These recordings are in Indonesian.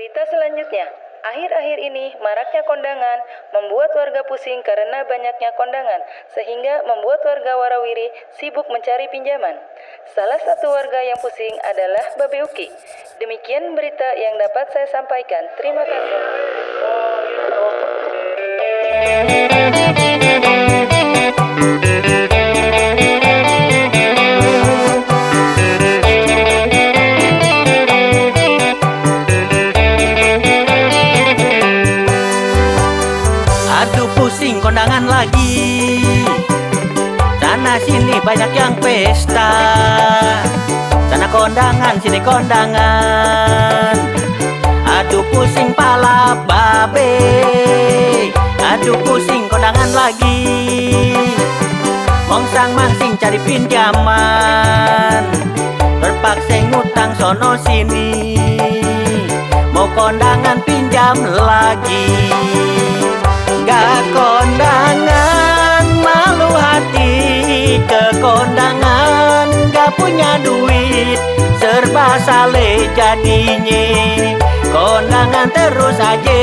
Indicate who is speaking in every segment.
Speaker 1: Berita selanjutnya, akhir-akhir ini maraknya kondangan membuat warga pusing karena banyaknya kondangan, sehingga membuat warga Warawiri sibuk mencari pinjaman. Salah satu warga yang pusing adalah Babe Uki. Demikian berita yang dapat saya sampaikan. Terima kasih.
Speaker 2: Aduh pusing kondangan lagi, sana sini banyak yang pesta. Sana kondangan sini kondangan. Aduh pusing pala babe, aduh pusing kondangan lagi. Mongsang mangsing cari pinjaman, terpaksa ngutang sono sini. Mau kondangan pinjam lagi. Gak kondangan, malu hati ke kondangan. Gak punya duit, serba sale jadinya. Kondangan terus aja.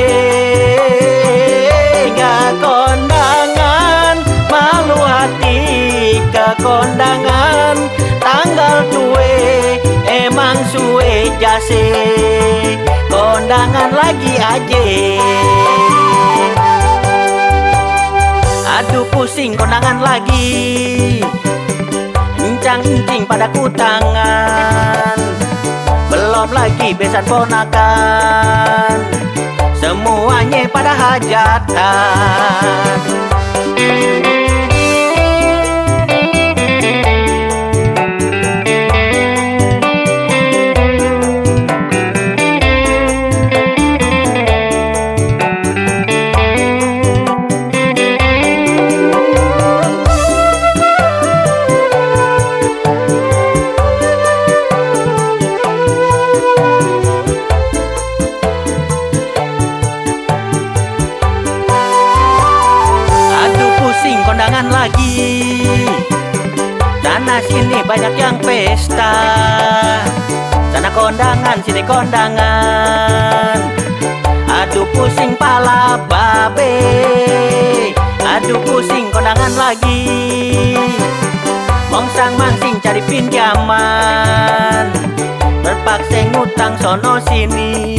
Speaker 2: Gak kondangan, malu hati ke kondangan. Tanggal tue, emang suwe jase. Kondangan lagi aja. Aduh pusing kondangan lagi, encang-encing pada kutangan. Belum lagi besan ponakan, semuanya pada hajatan. Kondangan lagi, sana sini banyak yang pesta. Sana kondangan sini kondangan. Aduh pusing pala babe, aduh pusing kondangan lagi. Mongsang mangsing cari pinjaman, terpaksa ngutang sono sini.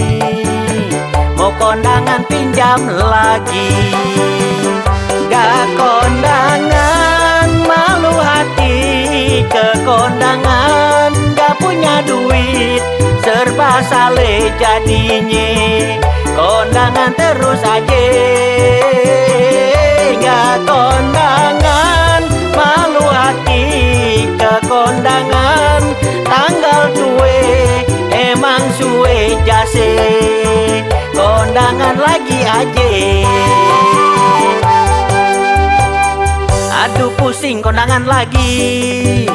Speaker 2: Mau kondangan pinjam lagi. Gak kondangan, malu hati ke kondangan. Gak punya duit, serba sale jadinya. Kondangan terus aja. Gak kondangan, malu hati ke kondangan. Tanggal tue, emang suwe jase. Kondangan lagi aja. Aduh pusing kondangan lagi,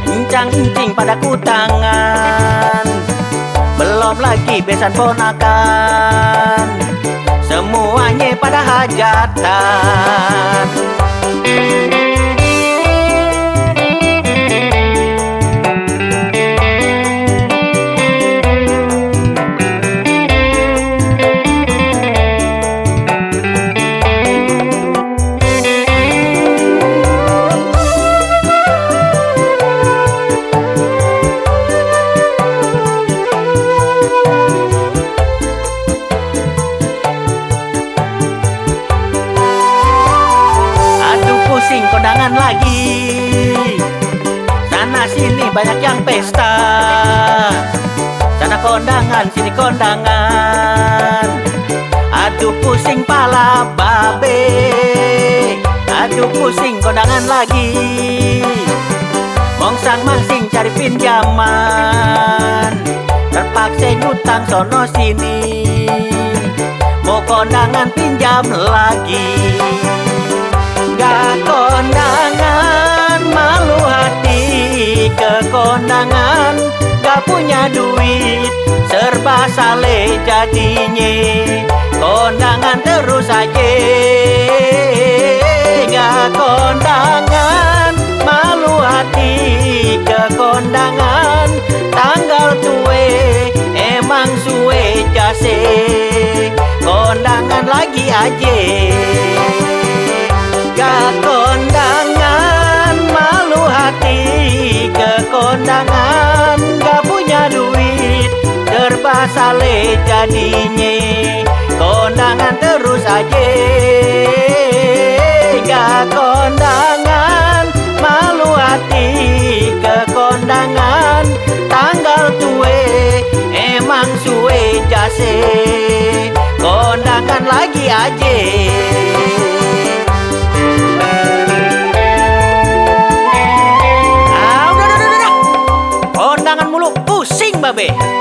Speaker 2: encang-encing pada kutangan. Belum lagi besan ponakan, semuanya pada hajatan. Kondangan lagi, sana sini banyak yang pesta. Sana kondangan sini kondangan. Aduh pusing pala babe, aduh pusing kondangan lagi. Mongsang mangsing cari pinjaman, terpaksa ngutang sono sini. Mau kondangan pinjam lagi. Gak kondangan, malu hati ke kondangan. Gak punya duit, serba sale jadinya. Kondangan terus aja. Gak kondangan, malu hati ke kondangan. Tanggal tue, emang suwe aja. Gak kondangan malu hati, ke kondangan gak punya duit, serba saleh jadinya, kondangan terus aja. Gak kondangan malu hati, ke kondangan tanggal tue, emang suwe jase, kondangan lagi aja. Udah. Kondangan mulu pusing babe.